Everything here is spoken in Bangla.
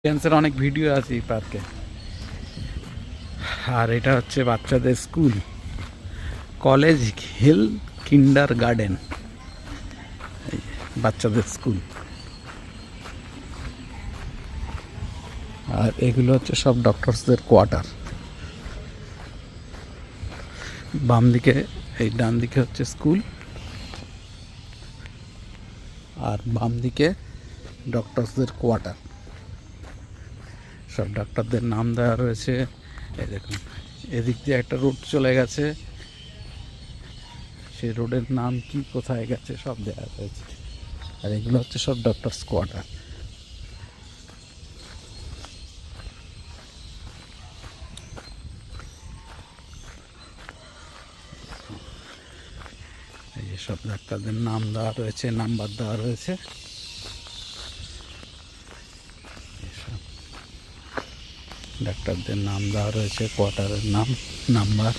ড্যান্সের অনেক ভিডিও আছে এই পার্কে। আর এটা হচ্ছে বাচ্চাদের স্কুল, কলেজ হিল কিন্ডার গার্ডেন, বাচ্চাদের স্কুল। আর এগুলো হচ্ছে সব ডক্টরসদের কোয়ার্টার। বাম দিকে, এই ডান দিকে হচ্ছে স্কুল, আর বাম দিকে ডক্টরসদের কোয়ার্টার। সব ডাক্তারদের নাম দেওয়া রয়েছে। এই দেখুন, এদিক দিয়ে একটা রোড চলে গেছে, সেই রোডের নাম কি, কোথায় গেছে সব দেওয়া রয়েছে। আর এগুলো হচ্ছে সব ডক্টরস কোয়ার্টার। এই যে সব ডাক্তারদের নাম দেওয়া রয়েছে, নাম্বার দেওয়া রয়েছে। ডাক্তারদের নাম দেওয়া রয়েছে, কোয়ার্টারের নাম, নাম্বার।